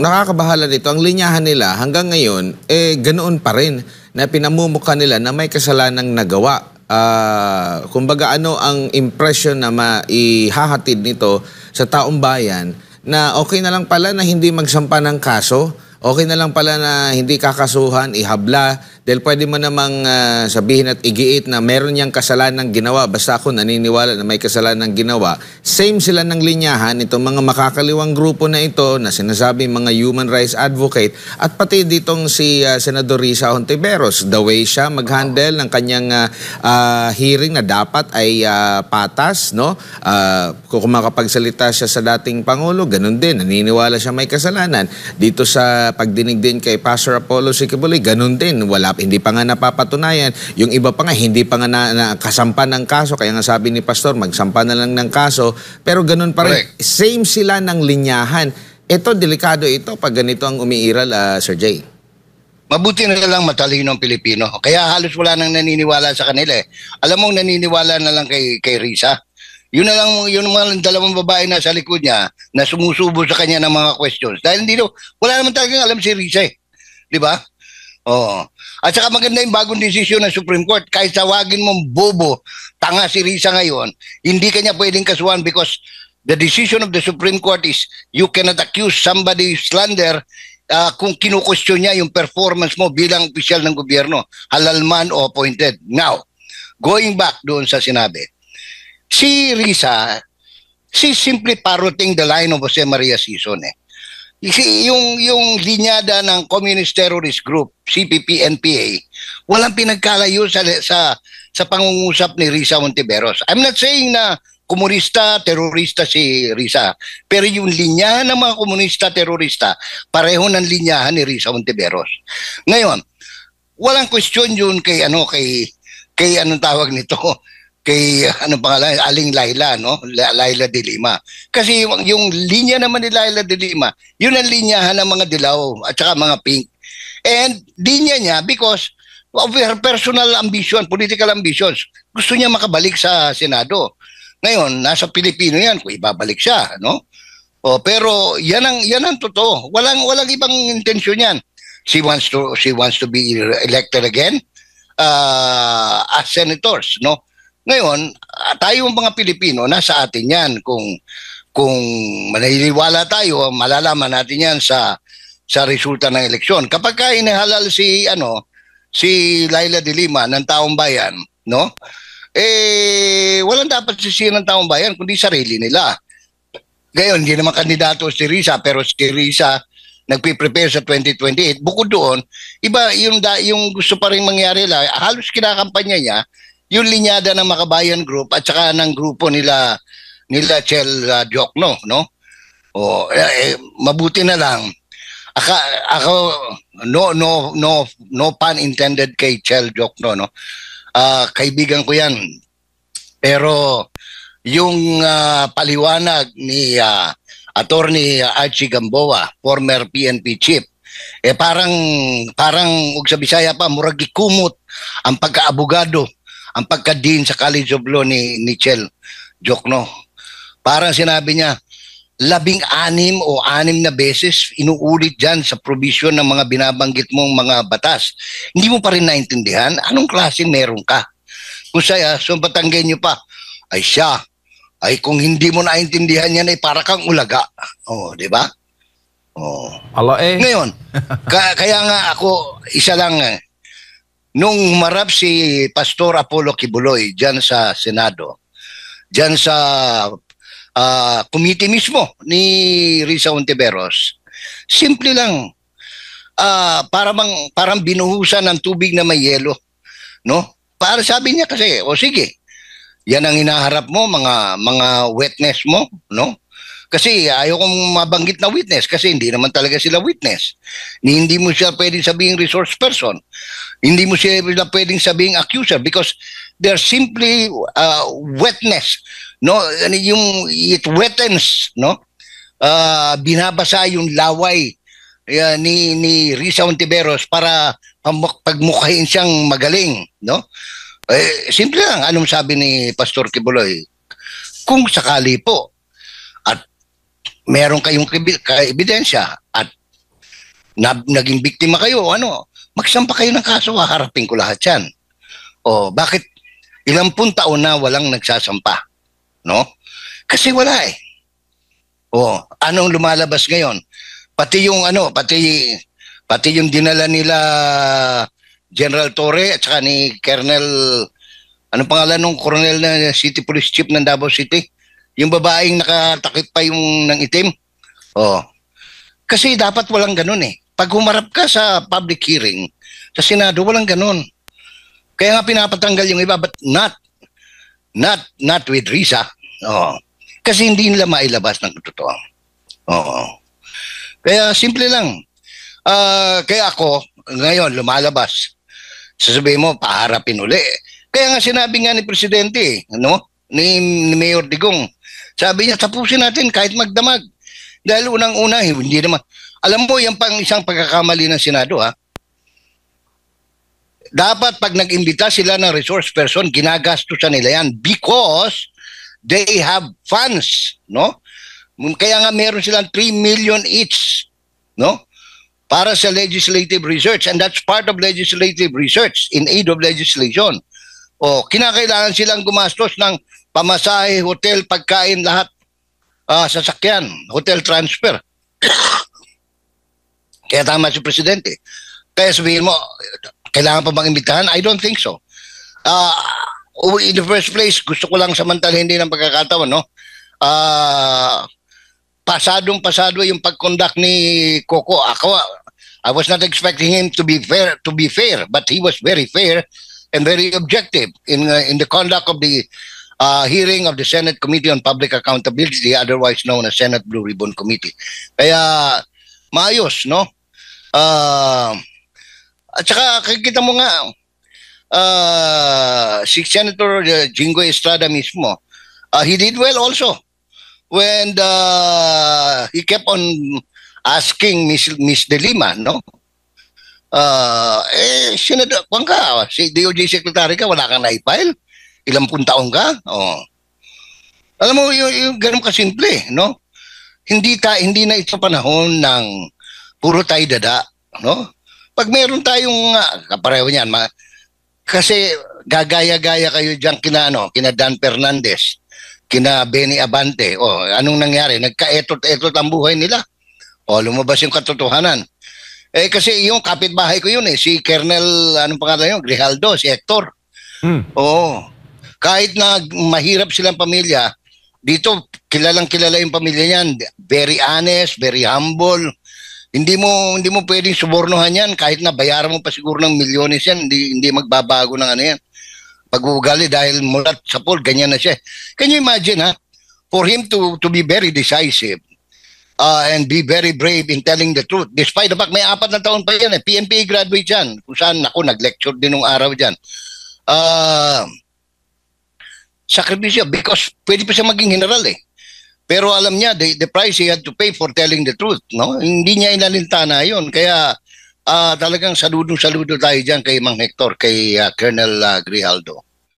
nakakabahala nito, ang linyahan nila hanggang ngayon, ganoon pa rin na pinamumukha nila na may kasalanang nagawa. Kumbaga ano ang impression na maihahatid nito sa taong bayan na okay na lang pala na hindi magsampa ng kaso, okay na lang pala na hindi kakasuhan, ihabla, dahil pwede mo namang sabihin at igiit na meron niyang kasalanang ginawa. Basta ako naniniwala na may kasalanang ginawa. Same sila ng linyahan, itong mga makakaliwang grupo na ito na sinasabi mga human rights advocate at pati ditong si Senador Risa Hontiveros. The way siya mag-handle ng kanyang hearing na dapat ay patas, no? Kung makapagsalita siya sa dating Pangulo, ganun din. Naniniwala siya may kasalanan. Dito sa pagdinig din kay Pastor Apollo Sikibuloy, ganun din. Hindi pa nga napapatunayan. Yung iba pa nga, hindi pa nga nakasampa ng kaso. Kaya nga sabi ni Pastor, magsampa na lang ng kaso. Pero ganun pa rin. Correct. Same sila ng linyahan. Ito, delikado ito pag ganito ang umiiral, Sir Jay. Mabuti na lang matalino ang Pilipino. Kaya halos wala nang naniniwala sa kanila eh. Alam mo, naniniwala na lang kay Risa. Yun na lang, yun mga dalawang babae na sa likod niya na sumusubo sa kanya ng mga questions. Dahil wala naman talagang alam si Risa eh. Di ba? Oo. At saka maganda yung bagong desisyon ng Supreme Court. Kahit tawagin mong bobo, tanga si Risa ngayon, hindi kanya pwedeng kasuhan because the decision of the Supreme Court is you cannot accuse somebody slander kung kinukwestiyon niya yung performance mo bilang opisyal ng gobyerno, halal man o appointed. Now, going back doon sa sinabi, si Risa, she's simply parroting the line of Jose Maria Sison eh. Yung linyada ng Communist Terrorist Group, CPP-NPA, walang pinagkalayo sa pangungusap ni Risa Hontiveros. I'm not saying na komunista, terorista si Risa. Pero yung linyahan ng mga komunista, terorista, pareho ng linyahan ni Risa Hontiveros. Ngayon, walang question yun kay anong tawag nito, kay ano pangalan, Aling Laila, no? Laila de Lima. Kasi yung linya naman ni Laila de Lima, yun ang linyahan ng mga dilaw at saka mga pink. And linya niya because of her personal ambition, political ambitions. Gusto niya makabalik sa Senado. Ngayon, nasa Pilipino yan kung ibabalik siya, no? Pero yan ang totoo. Walang ibang intensyon yan. She wants to be elected again as senators, no? Ngayon, tayo mga Pilipino, nasa atin yan. Kung maniniwala tayo, malalaman natin yan sa resulta ng eleksyon. Kapag inihalal si Laila de Lima ng taong bayan, no? Walang dapat sisihin ng taong bayan kundi sarili nila. Ngayon, hindi naman kandidato si Risa, pero si Risa nagpe-prepare sa 2028. Bukod doon, iba yung gusto pa rin mangyari lang, halos kinakampanya niya yung linyada ng Makabayan Group at saka ng grupo nila Chel Diokno, no? Mabuti na lang. Ako no pun intended kay Chel Diokno, no? Kaibigan ko 'yan. Pero yung paliwanag ni Attorney Archie Gamboa, former PNP chief, parang ug sa Bisaya pa murag gikumot ang pagkaabogado, ang pagka-dean sa College of Law ni Chel Diokno. Parang sinabi niya, 16 o 6 na beses inuulit dyan sa provision ng mga binabanggit mong mga batas. Hindi mo pa rin naintindihan? Anong klaseng meron ka? Kung saya, sumbatanggen nyo pa, ay siya, ay kung hindi mo naintindihan yan ay para kang ulaga. Di ba? Ngayon, kaya nga ako, isa lang nung humarap si Pastor Apollo Kibuloy dyan sa Senado, dyan sa committee mismo ni Risa Hontiveros, simple lang, parang binuhusan ng tubig na may yelo, no? Para sabi niya kasi, sige, yan ang hinaharap mo, mga witness mo, no? Kasi ayaw kong mabanggit na witness kasi hindi naman talaga sila witness. Hindi mo siya pwedeng sabing resource person. Hindi mo siya pwedeng sabing accuser because they're simply witness. No, it wettens, no? Binabasa yung laway ni Risa Hontiveros para pagmukhain siyang magaling, no? Simple lang, anong sabi ni Pastor Kibuloy? Kung sakali po at meron kayong ebidensya at naging biktima kayo, ano, magsampa kayo ng kaso, haharapin ko lahat yan. O, bakit ilang pun taon na walang nagsasampa? No? Kasi wala eh. O, anong lumalabas ngayon? Pati yung ano, pati yung dinala nila General Torre at saka ni Colonel, anong pangalan nung Colonel na City Police Chief ng Davao City? Yung babaeng nakatakip pa yung ng itim. O, kasi dapat walang ganun eh. Pag humarap ka sa public hearing, sa Senado, walang ganun. Kaya nga pinapatanggal yung iba, but not with Risa. Oh. Kasi hindi nila mailabas ng totoo. Oh. Kaya simple lang. Kaya ako, ngayon, lumalabas. Sasabihin mo, paharapin uli. Kaya nga sinabi nga ni Presidente, no? ni Mayor Digong, sabi niya, tapusin natin kahit magdamag. Dahil unang-una, hindi naman. Alam mo, yan pang isang pagkakamali ng Senado, ha? Dapat pag nag-imbita sila ng resource person, ginagastusan nila yan because they have funds, no? Kaya nga meron silang 3 million each, no? Para sa legislative research, and that's part of legislative research in aid of legislation. O, kinakailangan silang gumastos ng pamasahe, hotel, pagkain, lahat, sasakyan, hotel transfer. Kaya tama si Presidente. Kaya sabihin mo, kailangan pa bang imbitahan? I don't think so. In the first place, gusto ko lang samantalahin din ang pagkakataon, no? Pasadong-pasado yung pag-conduct ni Coco. I was not expecting him to be fair, but he was very fair and very objective in the conduct of the hearing of the Senate Committee on Public Accountability, otherwise known as Senate Blue Ribbon Committee. Kaya maayos, no? At saka kita mo nga, si Senator Jingo Estrada mismo, he did well also when he kept on asking Miss De Lima, no? Senador, kung ka, si DOJ Secretary ka, wala kang na-file? Ilang pun taong ka? Oh. Alam mo, yung ganun kasimple, no? Hindi na ito panahon ng puro tayo dada, no? Pag meron tayong kapareho niyan, kasi gagaya-gaya kayo diyan kina Dan Fernandez, kina Benny Abante. Oh, anong nangyari? Nagkaetot-etot ang buhay nila. Oh, lumabas yung katotohanan. Kasi yung kapitbahay ko yun si Colonel, anong pangalan yun? Grijaldo, si Hector. Oo. Kahit na mahirap silang pamilya, dito kilalang-kilala yung pamilya niyan. Very honest, very humble. Hindi mo pwedeng subornohan yan kahit na bayaran mo pa siguro ng milyones yan, hindi magbabago ng ano yan. Pag-uugali dahil mulat sa pool, ganyan na siya. Can you imagine, for him to be very decisive and be very brave in telling the truth, despite the fact may 4 na taon pa yan, PNP graduate yan, kung saan ako nag-lecture din nung araw dyan. Sakripisyo, because pwede pa siya maging general Pero alam niya, the price he had to pay for telling the truth, no? Hindi niya inalintana yun. Kaya talagang saludo tayo dyan kay Mang Hector, kay Colonel Grijaldo.